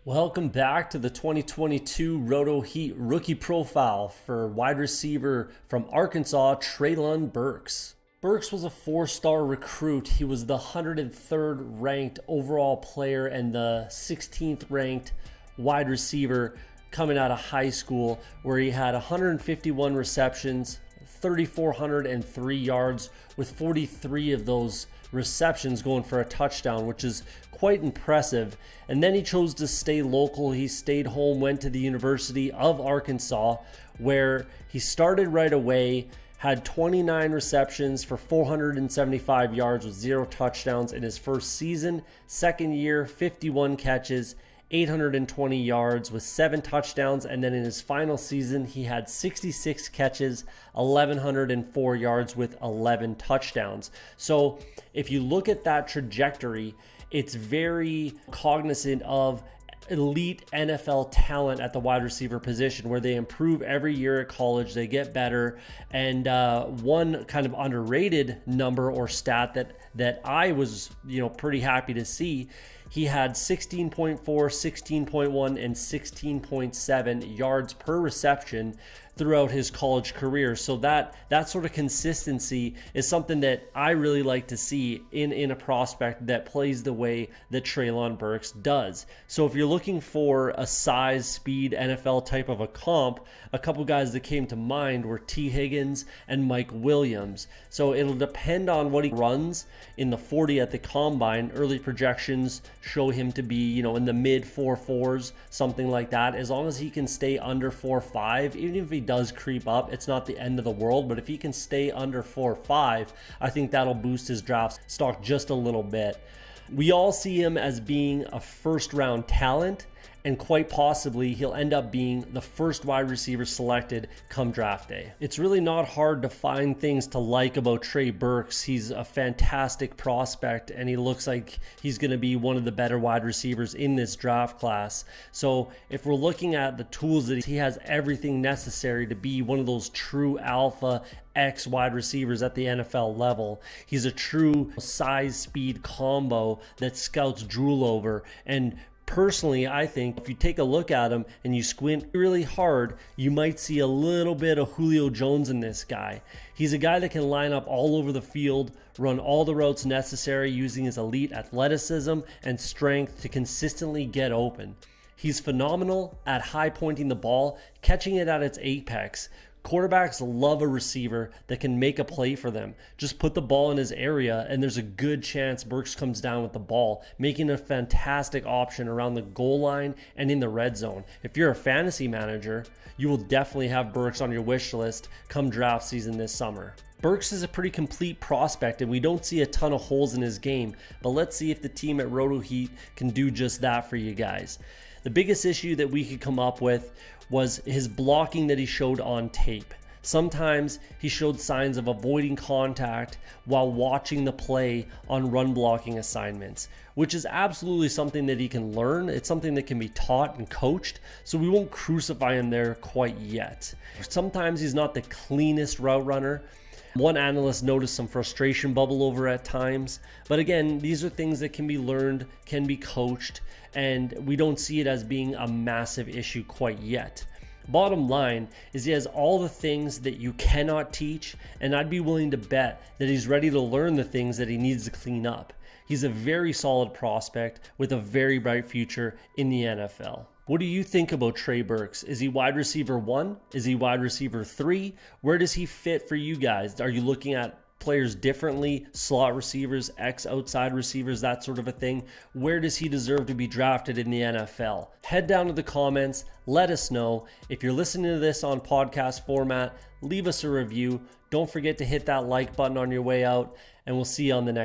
Welcome back to the 2022 RotoHeat rookie profile for wide receiver from Arkansas, Treylon Burks. Burks was a 4-star recruit. He was the 103rd ranked overall player and the 16th ranked wide receiver coming out of high school, where he had 151 receptions, 3,403 yards, with 43 of those receptions going for a touchdown, which is quite impressive. And then he chose to stay local. He stayed home, went to the University of Arkansas, where he started right away, had 29 receptions for 475 yards with 0 touchdowns in his first season. Second year, 51 catches, 820 yards with 7 touchdowns, and then in his final season he had 66 catches, 1,104 yards with 11 touchdowns. So if you look at that trajectory, it's very cognizant of elite NFL talent at the wide receiver position, where they improve every year at college, they get better. And one kind of underrated number or stat that I was pretty happy to see, he had 16.4, 16.1, and 16.7 yards per reception throughout his college career. So that sort of consistency is something that I really like to see in a prospect that plays the way that Treylon Burks does. So if you're looking for a size, speed, NFL type of a comp, a couple guys that came to mind were T. Higgins and Mike Williams. So it'll depend on what he runs in the 40 at the combine. Early projections show him to be, in the mid 4.4s, something like that. As long as he can stay under 4.5, even if he does creep up, it's not the end of the world. But if he can stay under 4.5, I think that'll boost his draft stock just a little bit. We all see him as being a first-round talent, and quite possibly he'll end up being the first wide receiver selected come draft day. It's really not hard to find things to like about Trey Burks. He's a fantastic prospect, and he looks like he's going to be one of the better wide receivers in this draft class. So if we're looking at the tools that he has, everything necessary to be one of those true alpha X wide receivers at the NFL level. He's a true size speed combo that scouts drool over. And personally, I think if you take a look at him and you squint really hard, you might see a little bit of Julio Jones in this guy. He's a guy that can line up all over the field, run all the routes necessary using his elite athleticism and strength to consistently get open. He's phenomenal at high pointing the ball, catching it at its apex. Quarterbacks love a receiver that can make a play for them. Just put the ball in his area and there's a good chance Burks comes down with the ball, making a fantastic option around the goal line and in the red zone. If you're a fantasy manager, you will definitely have Burks on your wish list come draft season this summer. Burks is a pretty complete prospect, and we don't see a ton of holes in his game, but let's see if the team at RotoHeat can do just that for you guys. The biggest issue that we could come up with was his blocking that he showed on tape. Sometimes he showed signs of avoiding contact while watching the play on run blocking assignments, which is absolutely something that he can learn. It's something that can be taught and coached, so we won't crucify him there quite yet. Sometimes he's not the cleanest route runner. One analyst noticed some frustration bubble over at times, but again, these are things that can be learned, can be coached, and we don't see it as being a massive issue quite yet. Bottom line is he has all the things that you cannot teach, and I'd be willing to bet that he's ready to learn the things that he needs to clean up. He's a very solid prospect with a very bright future in the NFL. What do you think about Trey Burks? Is he wide receiver 1? Is he wide receiver 3? Where does he fit for you guys? Are you looking at players differently, slot receivers, X outside receivers, that sort of a thing? Where does he deserve to be drafted in the NFL? Head down to the comments, let us know. If you're listening to this on podcast format, leave us a review. Don't forget to hit that like button on your way out, and we'll see you on the next